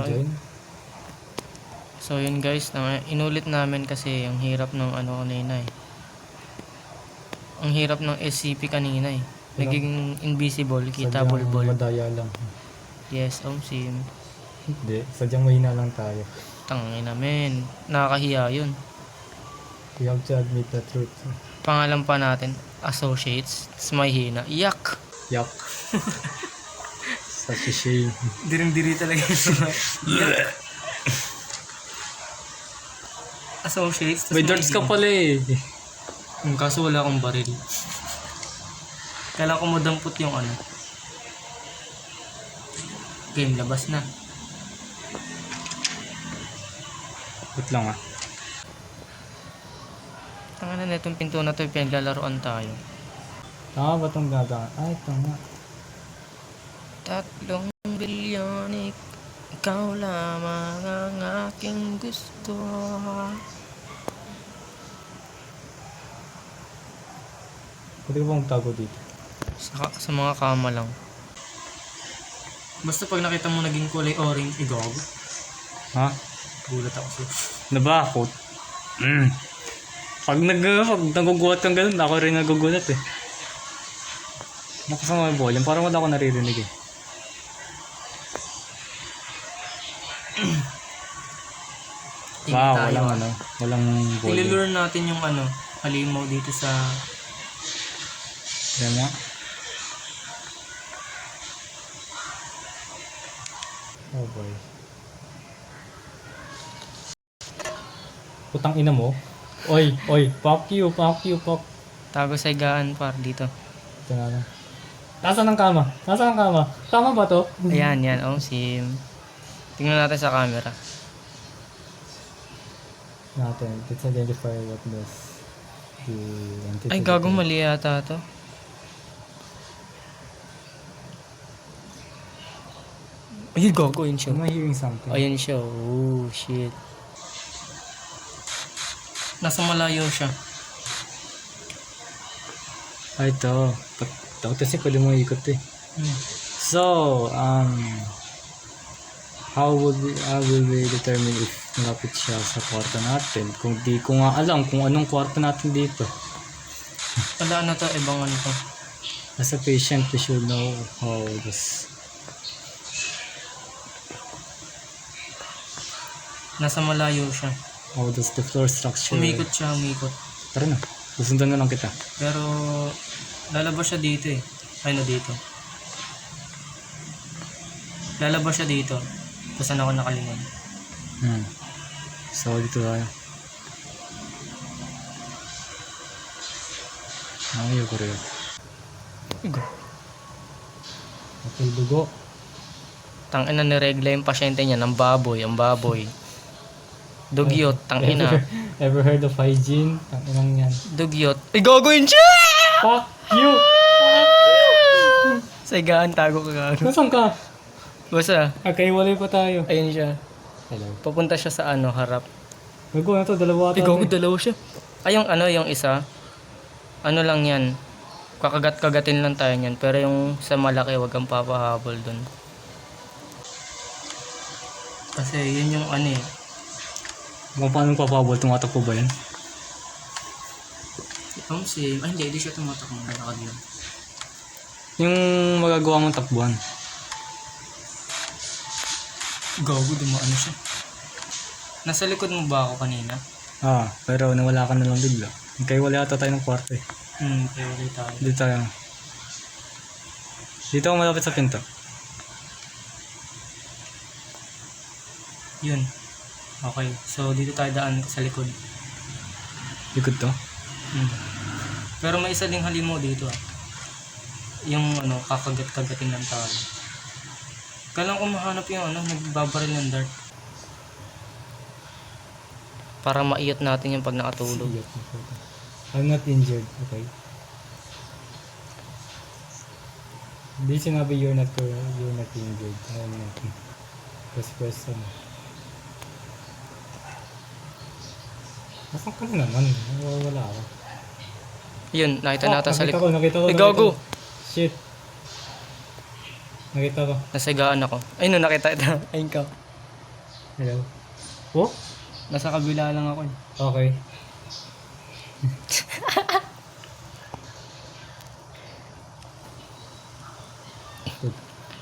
Join. So yun guys, inulit namin kasi ang hirap ng ano kanina eh. Ang hirap ng SCP kanina eh. Naging invisible, kita Sadyang bulbol. madaya lang. Yes, sim. Hindi, sadyang mahina lang tayo. Tangin namin. Nakakahiya yun. We have to admit the truth. Pangalan pa natin, associates. It's may hina. Yak! Yuck. Such a shame. Diring-diri talaga yun. Yak! Associates. May darts ka pala eh. Kaso wala akong baril. Kailangan ko madampot yung ano. Game, labas na. Wait lang ah. Tangan na itong pinto na to, pinaglalaroan tayo. Tama ba itong gagaan? Ay, tama. 3 bilyon, ikaw lamang ang aking gusto. Pwede ka ba magtago dito? Sa mga kama lang. Basta pag nakita mo naging kulay orange, igog. Ha? Gulat ako sa'yo. Nabakot? Pag nagugulat kang ganun, ako rin nagugulat eh. Nakasama yung volume, parang wala ako naririnig eh. Wow, walang ano, walang volume. Ililure natin yung ano, halimaw dito sa... Yan nga. Oh boy. Putang ina mo. Oy, fuck you. Tago sa higaan par dito. Ito na lang. Nasaan ang kama? Kama ba to? Ayan, yan. Sim. Tingnan natin sa camera. Natin. Let's identify what this. The entity. Ay, gago, mali yata to. Ay, gago, yun siya. Am I hearing something? Ayan siya. Oh, shit. Nasa malayo siya. Ay, ito. Ito kasi pwede mo ikot eh. So, how will we determine if malapit siya sa kwarto natin? Kung di ko nga alam kung anong kwarto natin dito. Wala na to, ibang ano to. As a patient, we should know how this... Nasa malayo siya. How does the floor structure... Umikot siya, umikot. Tara na. Susundan na lang kita. Pero, lalabas siya dito eh. Ay, no, dito. Lalabas siya dito. Kung saan ako nakalingon. So, dito tayo. Ayaw ko rin. Igo. Apil dugo. Tangina, niregla yung pasyente niya ng baboy. Ang baboy. Dugyot, tangina. Ever heard of hygiene? Tanginang yan. Dugyot. Ay, gagawin siya! Fuck you! Sa higaan, tago ka gago. Nasaan ka? Basta, Kaiwalay pa tayo. ayun siya. Hello. Papunta siya sa ano, harap. Gago na to, dalawa Ay, ata. gago, dalawa siya. Ay, yung ano, yung isa. Ano lang yan. Kakagat-kagatin lang tayo niyan. Pero yung sa malaki, wag kang papahabol dun. Kasi yun yung ano eh. Kung paano papabol, tumatakbo ba yan? Same. Ay, hindi siya tumatakbo. Malakad yun. Yung magagawa mong takbuhan. Gago, dumaan siya. Nasa likod mo ba ako kanina? Pero nawala ka na lang bigla. Kaya wala ata tayo ng kwarto eh. Kaya ulit tayo. Dito tayo. Dito ako malapit sa pinto. Yun. Okay. So, dito tayo daan sa likod. Likod to. Pero may isa ding halimaw dito ah. Yung ano, kakagat-kagatin ng tao. Kailangan ko mahanap yung ano, nagbabaril ng dart. Para maiyot natin yung pag nakatulog. I'm not injured. Okay. Hindi sinabi you're not injured. I'm not. Press ano. Nasaan ka na naman? Wala ako. Yun, nakita natin sa likod. Nakita ko. Ay, gago! Shit. Nakita ko. Nasagaan ako. Ay, no, nakita ito. Ayun ka. Hello? Oh? Nasa kabila lang ako. Okay.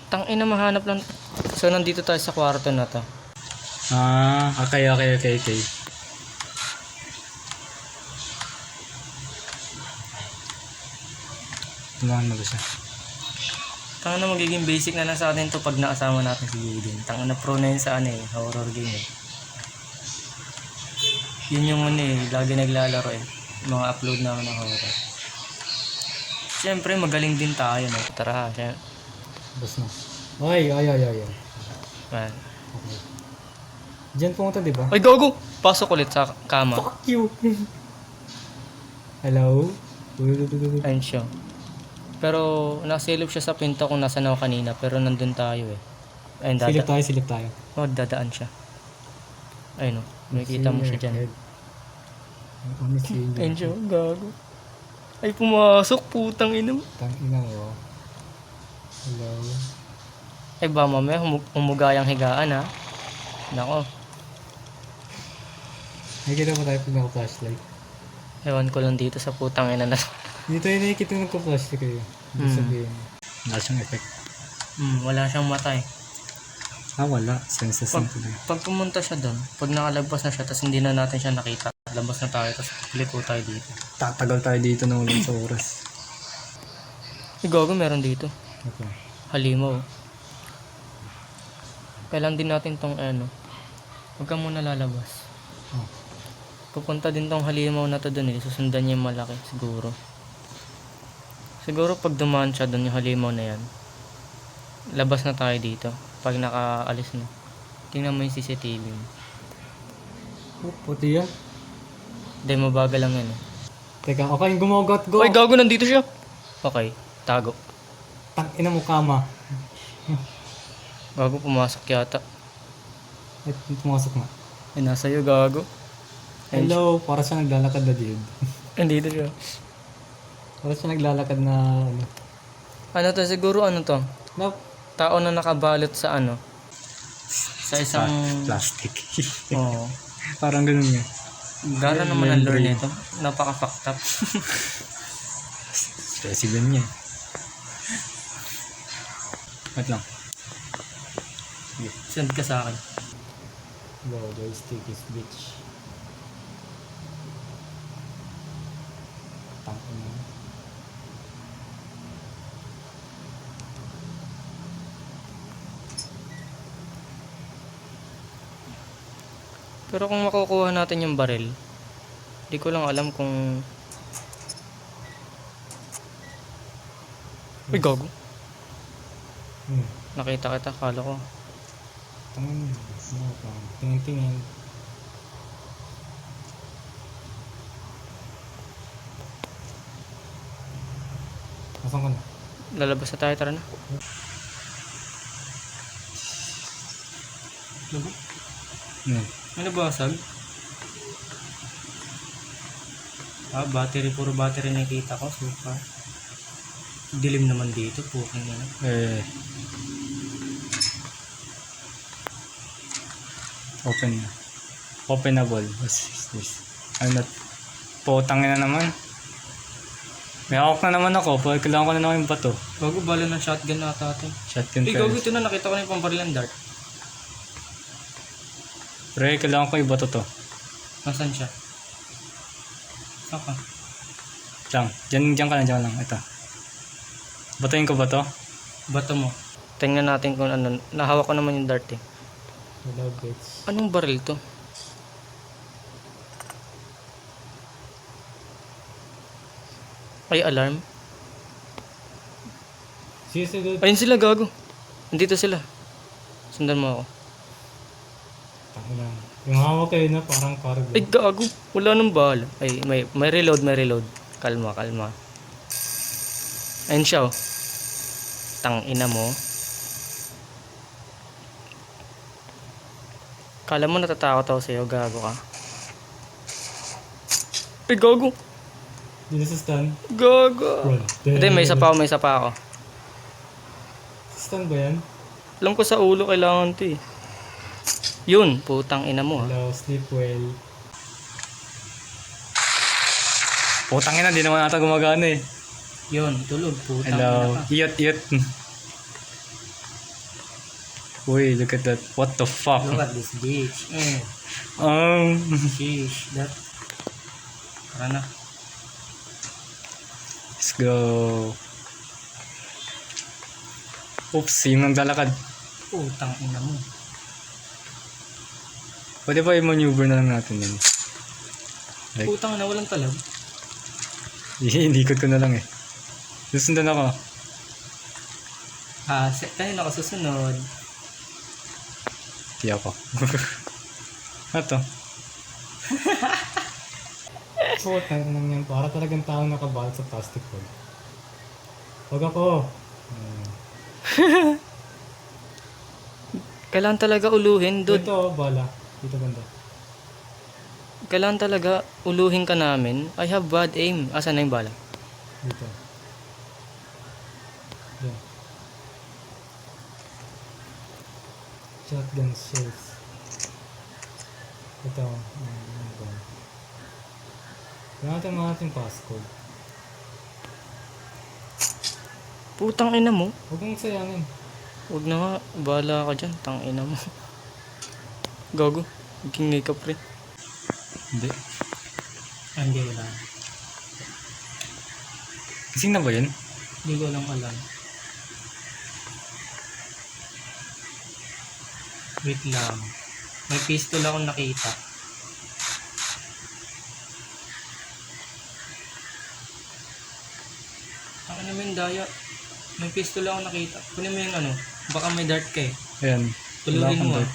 Tangina, mahanap lang. So, nandito tayo sa kwarto na to. Okay. Tumahan mo ba siya? Tanga na, magiging basic na lang sa atin to pag nakasama natin si Jaden. Tanga na, pro na yun sa ano eh, horror game eh. Yun yung ano eh, lagi naglalaro eh. Mga upload namin ng horror. Siyempre, magaling din tayo no. Tara ha, siyempre. Bas na. Ay. Man. Okay. Diyan pumunta, di ba? Ay, gago! Pasok ulit sa kama. Fuck you! Hello? Ayun siya. Pero nasilip siya sa pinto kung nasa ako kanina, pero nandun tayo eh. Ayun, Silip tayo. Oh, dadaan siya. Ayun o, makikita mo siya dyan. Ayun siya, gago. Ay, pumasok, putang ina mo. Tangina mo. Hello? Ay ba, mamaya humugayang higaan ha. Nako, Nakikita mo tayo pag naka-flashlight. ewan ko lang dito sa putang ina na. Dito yung nakikita mo nagka-flashlight kayo. Ibig sabihin. Wala siyang effect. Wala siyang matay. Wala. Senses Pag, na tuloy. pag pumunta siya doon, pag nakalabas na siya, tapos hindi na natin siya nakita, labas na tayo, tapos liko tayo dito. Tatagal tayo dito na ulit sa oras. Ay, gago, meron dito. Okay. Halimaw. Kailan din natin tong ano. Huwag ka muna lalabas. Oh. Pupunta din tong halimaw na to dun eh. Susundan niya yung malaki siguro. Siguro pag dumaan siya dun yung halimaw na yan, labas na tayo dito. Pag nakaalis na. Tingnan mo yung CCTV mo. Oh, puti yan. Hindi, mabagal lang yan eh. Teka, okay, gumagot go. Ay, gago, nandito siya. Okay, tago. Tangina mo kama. Gago, pumasok yata. Ay, pumasok na. Ay, nasa iyo, gago. Ayun Hello, para siya naglalakad na dude. siya. Nandito siya. Para siya naglalakad na ano. Ano to, siguro ano to? No. Tao na nakabalot sa ano? Sa isang... Plastic. Oo. Parang ganun nga. Gara naman ang lore nito. Napaka-fucked up. Specimen niya. Wait lang. Send ka sa akin. Wow, joystick is bitch. Tangina. Pero kung makukuha natin yung baril, di ko lang alam kung... Uy, gago. Nakita kita, kala ko. Tangin. Ano pa? Tingin-tingin. Nasaan ka na? Lalabas na tayo, tara na. May nabasag? Battery, puro battery nakita ko, super. Dilim naman dito, puking na. Openable. What is this? Ano? Potangin na naman. May hawak na naman ako. Kailangan ko na naman yung bato. Gago, bala ng shotgun na atin. Shotgun Eh, gago, ito na, nakita ko na yung pambarilan dart. Pre, kailangan ko yung bato to. Nasaan siya? Saka. Lang. Diyan ka lang. Ito. Batuin ko ba to? Bato mo. Tingnan natin kung ano. Nahawak ko naman yung dart eh. Hello, bitch. Anong baril to? Ay, alarm. Sige. Ayun sila, gago. Nandito sila. Sundan mo ako. Tangina. Yung hawak kayo na parang cargo. Ay, gago. Wala nang bala. Ay, may reload. Kalma. Ayun siya, oh. Tangina mo. Kala mo natatakot ako sa'yo, gago ka. Ay, gago. Dito sa stand. Gago. Hindi, may isa pa ako. Saan ba yan? Alam ko sa ulo kailangan to eh. Yun, putang ina mo ha. Hello, sleep well. Putang ina, di naman ata gumagana eh. Yun, tulog, putang ina Hello, ka. iyot. Uy, look at that. What the fuck? Look at this bitch. Sheesh, that. Tara na. Let's go. Oops, yung naglalakad. Putang ina mo. Pwede ba i-maneuver na lang natin yun? Like, Putang ina, walang talag. inikot ko na lang eh. Susundan ako. Tayo na susunod. Di ako. Ano to? Putang ina yan. Para talagang taong nakabalot sa plastic bag. Huwag ako. Kailangan talaga uluhin, dude. Dito, bala. Dito banda. Kailangan talaga uluhin ka namin. I have bad aim. Asan na yung bala? Dito. Diyan. Shotgun shells. Ito. Kailangan mga ating passcode. Putang ina mo. Huwag mong sayangin. Huwag na nga. Bala ka dyan. Tang ina mo. Gago. Naging makeup rin. Hindi. Hindi wala. Gising na ba yun? Hindi ko lang alam. Wait lang. May pistol akong nakita. Ang naman daya. May pistol akong nakita. Kunin mo yung ano. Baka may dart ka eh. Ayan. Tulurin mo ah. dart.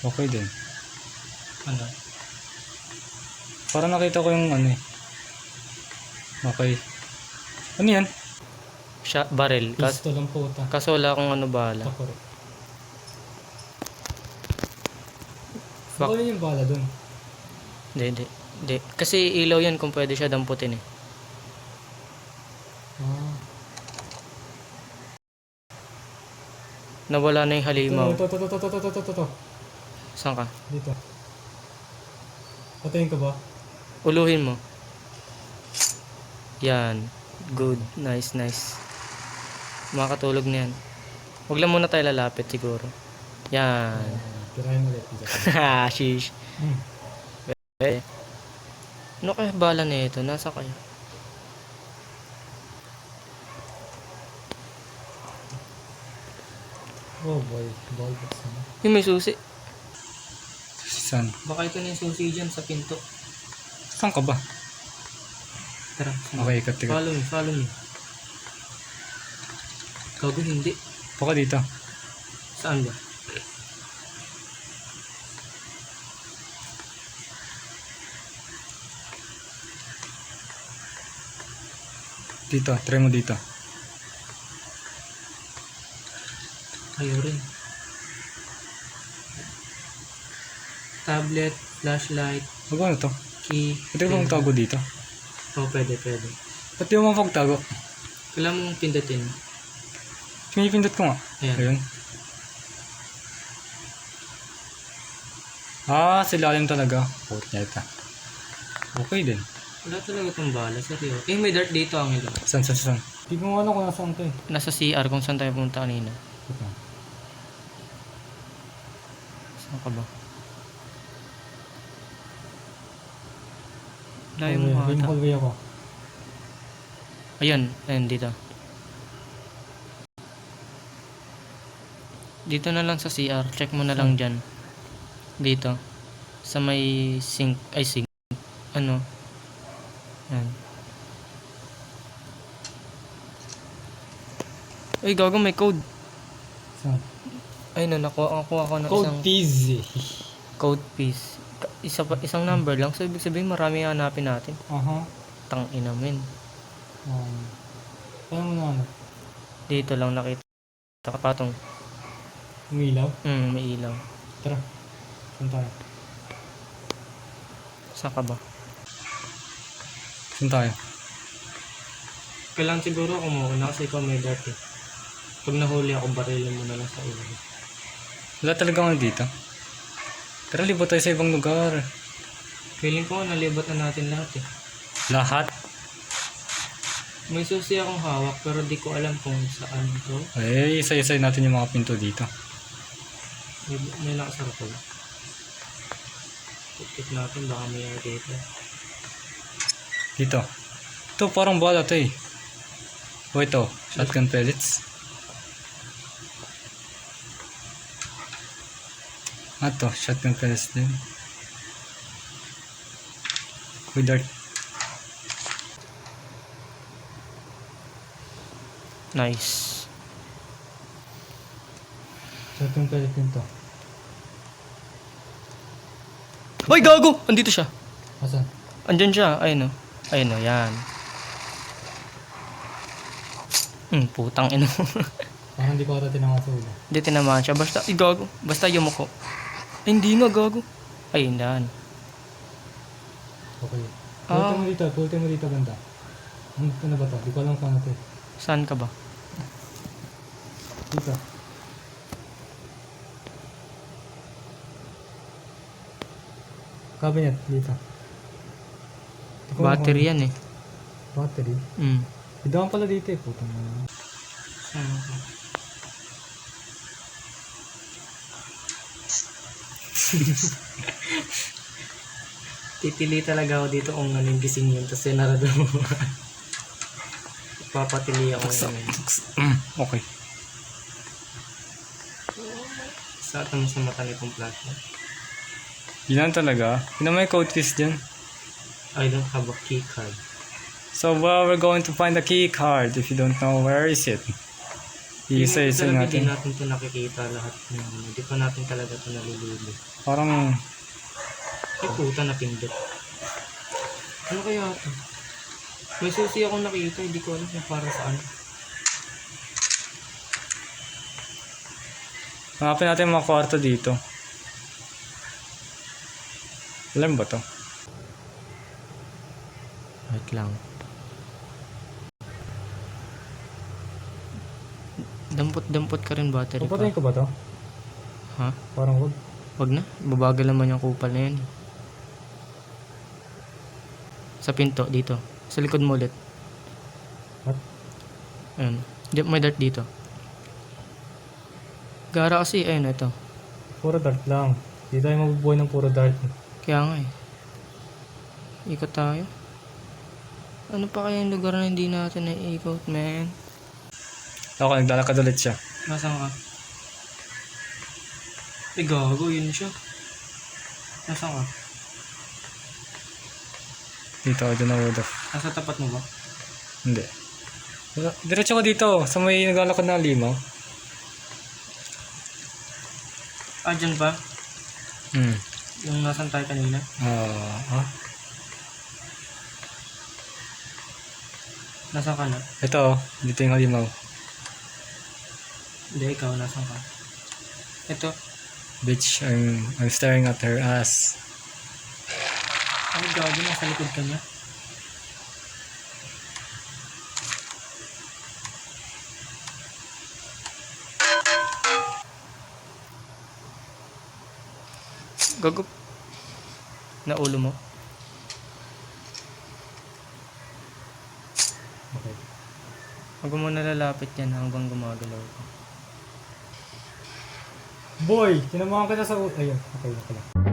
Okay din. Ano? Para nakita ko yung ano eh. Okay. Ano yan? Shot barrel. Pistol ang puta. Kaso wala akong ano bala. Takore. Fuck. Baka yung bala dun. Hindi. Kasi ilaw yan kung pwede siya damputin eh. Ah. Nawala na yung halimaw. Ito. Saan ka? Dito. Patayin ka ba? Uluhin mo. Yan. Good. Nice. Makakatulog na yan. Huwag lang muna tayo lalapit siguro. Yan. Tirahin ulit. Sheesh. Eh. Ano kaya bala na ito? Nasa kaya? Oh boy. Ball box na. Yung may susi. Saan? Baka ito na yung susi dyan sa pinto. Saan ka ba? Tara. Okay, ikat. Follow me. Gago hindi. Baka dito. Saan ba? Dito. Try mo dito. Ayaw rin. Tablet, flashlight, Huwag ano to? key. Pwede ba magtago dito? Oh, pwede. Ba't di mo mapagtago? Kailangan mong pindutin. Pinipindot ko nga. Ayan. Ayun. Silalim talaga. Punyeta. Okay din. Wala talaga itong bala, seryo. Eh, may dart dito ang ilo. Saan? Hindi ko alam kung nasaan to eh. Nasa CR kung saan tayo pumunta kanina. Ito. Saan ka ba? Layo mo Yung ata. hallway ako. Ayun, dito. Dito na lang sa CR. Check mo na lang dyan. Dito. Sa may sink. Ano? Yan. Ay, gago, may code. Saan? Ay, no, nakuha ko ng Code isang PZ. code piece. Isang number lang. So, ibig sabihin, marami hanapin natin. Aha. Tang ina min. Kaya mo na ano? Dito lang nakita. Kapatong. Umilaw? May ilaw. Tara. Saan tayo? Saan ka ba? Saan tayo? Kailangan siguro ako mauna kasi ikaw may dart eh. Pag nahuli ako, barilin mo na lang sa ulo. Wala talaga ako dito. Tara, libot tayo sa ibang lugar. Feeling ko nalibat na natin lahat eh. Lahat? May susi akong hawak pero di ko alam kung saan to. Eh, isa-isay natin yung mga pinto dito. May nakasara ko. Tiktik natin, baka may dito. Dito. Ito, parang bala to eh. O ito, shotgun pellets. To, shotgun pellets din. With dart. Nice. Shotgun pellet din to. Ay, gago! Andito siya. Asan? Andyan siya. Ayun o. Ayun o, yan. Putang ino. Parang hindi ko ata tinangan sa ulo. Hindi tinamaan siya. Basta, gago. Basta yumuko. Ay, hindi nga, gago. Ay, yan. Okay. Ah. Pultin mo dito banda. Ano ba to? Di ko alam kung ano to eh. Saan ka ba? Dito. Cabinet, dito. Di ko alam Battery kung- yan eh. Battery? Mm. Idaan pala dito eh, putang na. Titili talaga ako dito kung anong gising yun. Tapos sinarado mo. Papatili ako yun. Okay. Sa atin sa mata nitong flashlight. Yun lang talaga. Yun na may code keys dyan. I don't have a key card. So, we're going to find the key card. If you don't know, where is it? Isa-isa Hindi natin. natin ito nakikita lahat ng hindi pa natin talaga ito nalilili. Parang, Ay puta, napindot. Ano kaya ito? May susi akong nakita, hindi ko alam kung para saan. hanapin natin yung mga kwarto dito. Alam ba to? Wait lang. Dampot-dampot ka rin battery pa. Papatayin ko ba to? Ha? Parang wag. Wag na. Babagal naman yung kupal na yan. Sa pinto, dito. Sa likod mo ulit. What? Ayun. May dart dito. Gara kasi, ayun, ito. Puro dart lang. Di tayo mabubuhay ng puro dart. Kaya nga eh. Ikot tayo. Ano pa kaya yung lugar na hindi natin na-ikot, man? Ako, naglalakad ulit siya. Nasaan ka? Ay, gago, yun siya. Nasaan ka? Dito ako dyan na word off. Nasa tapat mo ba? Hindi. Diretso ko dito. Sa may naglalakad na limaw. Ah, dyan ba? Hmm. Yung nasan tayo kanina? Nasaan ka na? Ito, dito yung halimaw. Hindi, ikaw, nasaan ka? Ito. Bitch, I'm staring at her ass. Ay, gago, nasa likod ka niya. Gago. Naulo mo. Okay. Huwag mo nalalapit yan hanggang gumagalaw ka. Boy, sinamahan kita sa... Ayun, okay, okay lang.